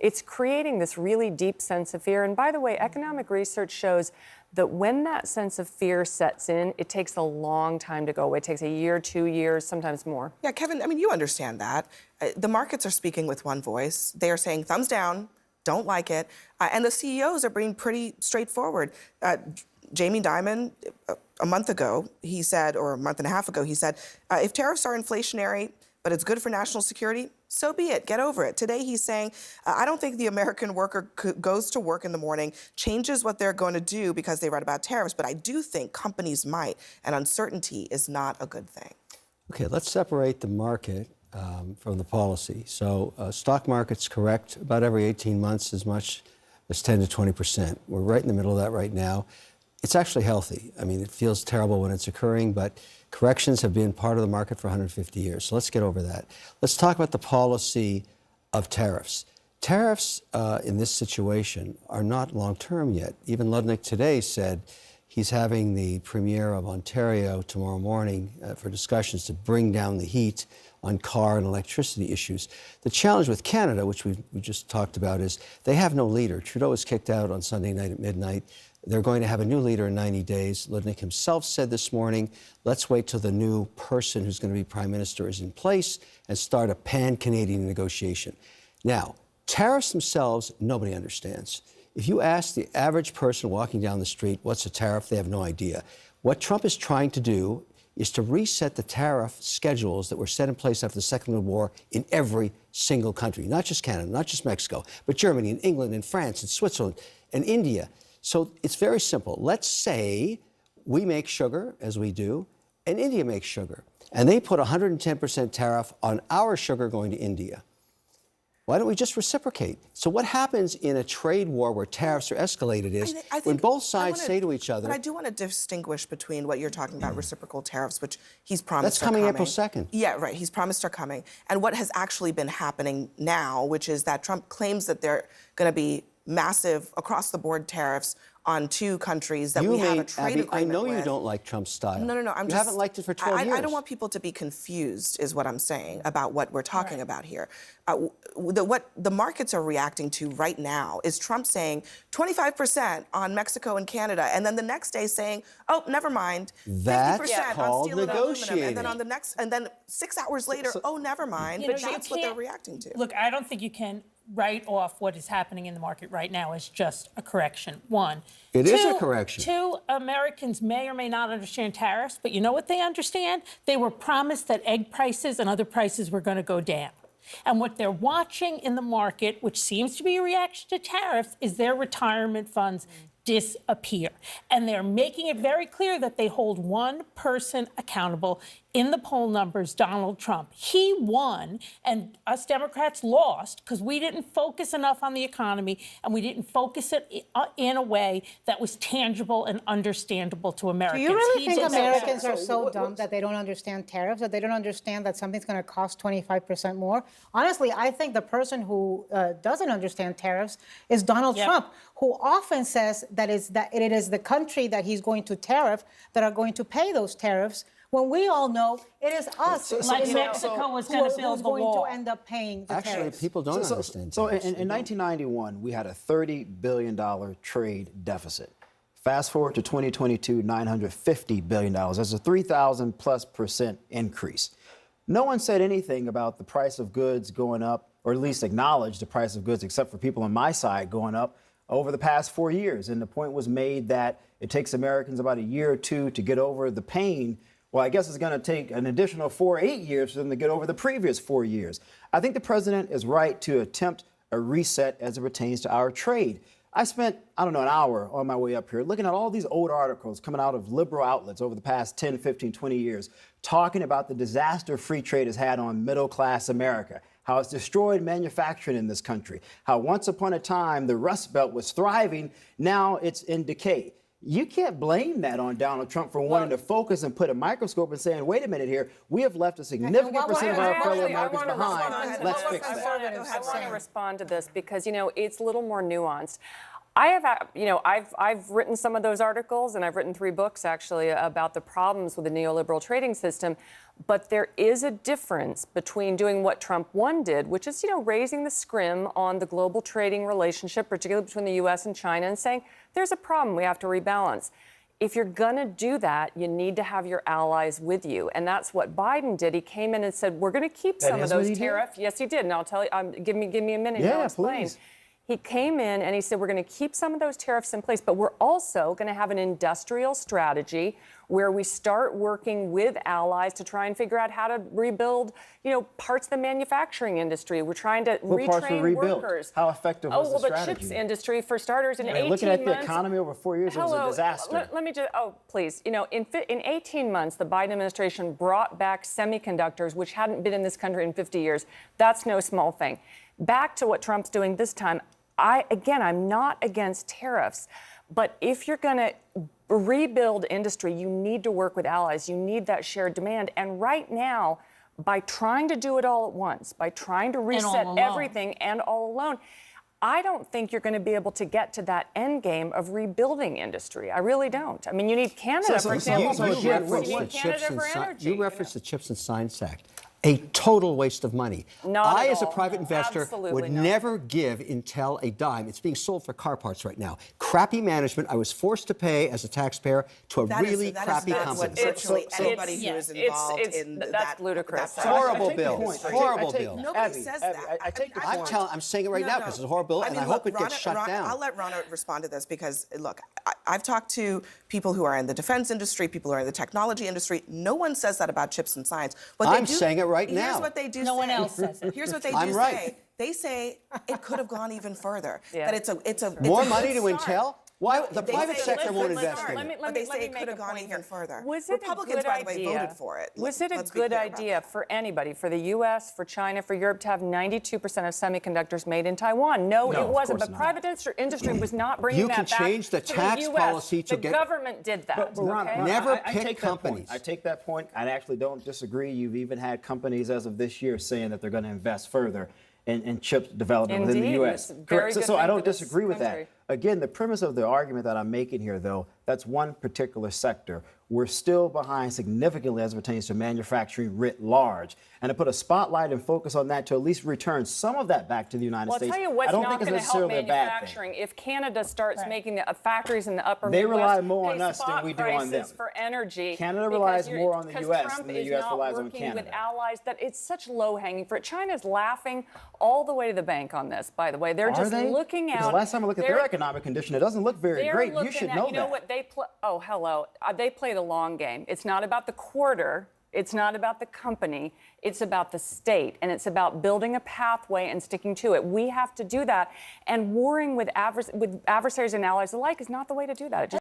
it's creating this really deep sense of fear. And by the way, economic research shows that when that sense of fear sets in, it takes a long time to go away. It takes a year, 2 years, sometimes more. Yeah, Kevin, I mean, you understand that. The markets are speaking with one voice. They are saying thumbs down, don't like it. And the CEOs are being pretty straightforward. Jamie Dimon, a month ago, he said, or a month and a half ago, he said, if tariffs are inflationary, but it's good for national security, so be it. Get over it. Today he's saying, I don't think the American worker goes to work in the morning, changes what they're going to do because they read about tariffs, but I do think companies might, and uncertainty is not a good thing. Okay, let's separate the market from the policy. So stock market's correct about every 18 months as much as 10 to 20%. We're right in the middle of that right now. It's actually healthy. I mean, it feels terrible when it's occurring, but corrections have been part of the market for 150 years. So let's get over that. Let's talk about the policy of tariffs. Tariffs in this situation are not long-term yet. Even Ludnick today said he's having the Premier of Ontario tomorrow morning for discussions to bring down the heat on car and electricity issues. The challenge with Canada, which we just talked about, is they have no leader. Trudeau was kicked out on Sunday night at midnight. They're going to have a new leader in 90 days. Ludnick himself said this morning, let's wait till the new person who's going to be prime minister is in place and start a pan-Canadian negotiation. Now, tariffs themselves, nobody understands. If you ask the average person walking down the street, what's a tariff, they have no idea. What Trump is trying to do is to reset the tariff schedules that were set in place after the Second World War in every single country, not just Canada, not just Mexico, but Germany and England and France and Switzerland and India. So it's very simple. Let's say we make sugar, as we do, and India makes sugar, and they put a 110% tariff on our sugar going to India. Why don't we just reciprocate? So what happens in a trade war where tariffs are escalated is I think when both sides say to each other... But I do want to distinguish between what you're talking about, reciprocal tariffs, which he's promised That's coming April 2nd. Yeah, right. He's promised are coming. And what has actually been happening now, which is that Trump claims that they're going to be massive across-the-board tariffs on two countries that we have a trade agreement with. I know you don't like Trump's style. No. You haven't liked it for 12 years. I don't want people to be confused, is what I'm saying, about what we're talking about here. What the markets are reacting to right now is Trump saying 25% on Mexico and Canada, and then the next day saying, oh, never mind, 50% on steel and aluminum, and then on the next, and then 6 hours later, oh, never mind. But that's what they're reacting to. Look, I don't think you can write off what is happening in the market right now as just a correction. One. It is a correction. Two, Americans may or may not understand tariffs, but you know what they understand? They were promised that egg prices and other prices were going to go down. And what they're watching in the market, which seems to be a reaction to tariffs, is their retirement funds disappear. And they're making it very clear that they hold one person accountable. In the poll numbers, Donald Trump. He won, and us Democrats lost because we didn't focus enough on the economy, and we didn't focus it in a way that was tangible and understandable to Americans. Do you really think Americans are so dumb that they don't understand tariffs, that they don't understand that something's going to cost 25% more? Honestly, I think the person who doesn't understand tariffs is Donald Trump, who often says that it is the country that he's going to tariff that are going to pay those tariffs, when we all know it is us, like Mexico was going to build the wall, who's going to end up paying the Actually, tariffs. people don't understand So tariffs. in 1991, we had a $30 billion trade deficit. Fast forward to 2022, $950 billion. That's a 3,000+% increase. No one said anything about the price of goods going up, or at least acknowledged the price of goods, except for people on my side, going up over the past 4 years. And the point was made that it takes Americans about a year or two to get over the pain. Well, I guess it's going to take an additional 4 or 8 years for them to get over the previous 4 years. I think the president is right to attempt a reset as it pertains to our trade. I spent, an hour on my way up here looking at all these old articles coming out of liberal outlets over the past 10, 15, 20 years, talking about the disaster free trade has had on middle-class America, how it's destroyed manufacturing in this country, how once upon a time the Rust Belt was thriving, now it's in decay. You can't blame that on Donald Trump for wanting to focus and put a microscope and saying, wait a minute here, we have left a significant percent of our fellow Americans behind. Let's fix that. I want to respond to this because, it's a little more nuanced. I have, I've written some of those articles, and I've written 3 books actually about the problems with the neoliberal trading system. But there is a difference between doing what Trump 1 did, which is, raising the scrim on the global trading relationship, particularly between the U.S. and China, and saying there's a problem, we have to rebalance. If you're going to do that, you need to have your allies with you. And that's what Biden did. He came in and said, we're going to keep some of those tariffs. Yes, he did. And I'll tell you, give me a minute. Yeah, I'll explain. please. He came in and he said, we're going to keep some of those tariffs in place, but we're also going to have an industrial strategy where we start working with allies to try and figure out how to rebuild, parts of the manufacturing industry. We're trying to retrain workers. How effective was the strategy? The chips industry, for starters, in 18 months. Looking at the economy over 4 years, it was a disaster. Let me just, please. In 18 months, the Biden administration brought back semiconductors, which hadn't been in this country in 50 years. That's no small thing. Back to what Trump's doing this time. I'm not against tariffs, but if you're going to rebuild industry, you need to work with allies. You need that shared demand. And right now, by trying to do it all at once, by trying to reset everything and all alone, I don't think you're going to be able to get to that end game of rebuilding industry. I really don't. I mean, you need Canada, for example. You referenced the Chips and Science Act. A total waste of money. I, as a private investor, would never give Intel a dime. It's being sold for car parts right now. Crappy management. I was forced to pay as a taxpayer to a really crappy company. Virtually anybody who is involved in that's ludicrous. Horrible bill. Horrible bill. Nobody says that. I take the point. I'm saying it right now because it's a horrible bill, and I hope it gets shut down. I'll let Rana respond to this because, look, I've talked to people who are in the defense industry, people who are in the technology industry. No one says that about chips and science. I'm saying it right now. Here's what they do say. No one else says it. Here's what they I'm do right. say. They say it could have gone even further. Yeah. That it's a More money to good Intel? Why the They private say sector won't invest in it? But they say it could have gone even further. Was it Republicans, a good by the way, idea? voted for it. Was it a Let's be good clear about idea that. for anybody, for the U.S., for China, for Europe, to have 92% of semiconductors made in Taiwan? No, it wasn't. But private industry was not bringing that back. You can change the tax policy to get. The government did that. Never pick companies. I take that point. I actually don't disagree. You've even had companies as of this year saying that they're going to invest further in chip development within the U.S. Very good So I thing don't for this disagree with country. that. Again, the premise of the argument that I'm making here, though, that's one particular sector. We're still behind significantly as it pertains to manufacturing writ large. And to put a spotlight and focus on that to at least return some of that back to the United States, I'll tell you what's I don't not think it's going to help necessarily a bad thing. manufacturing. If Canada starts making the factories in the upper They Midwest rely more on pay us than spot we do on them. prices for energy. Canada because relies you're- more on the because US Trump than the is US not relies on working Canada. with allies that it's such low-hanging fruit. China's laughing all the way to the bank on this, by the way. They're just looking out. Because the last time I looked at their economic condition, it doesn't look very great. You should know that. You know what they play? Oh, hello. They play the long game. It's not about the quarter. It's not about the company. It's about the state. And it's about building a pathway and sticking to it. We have to do that. And warring with adversaries and allies alike is not the way to do that.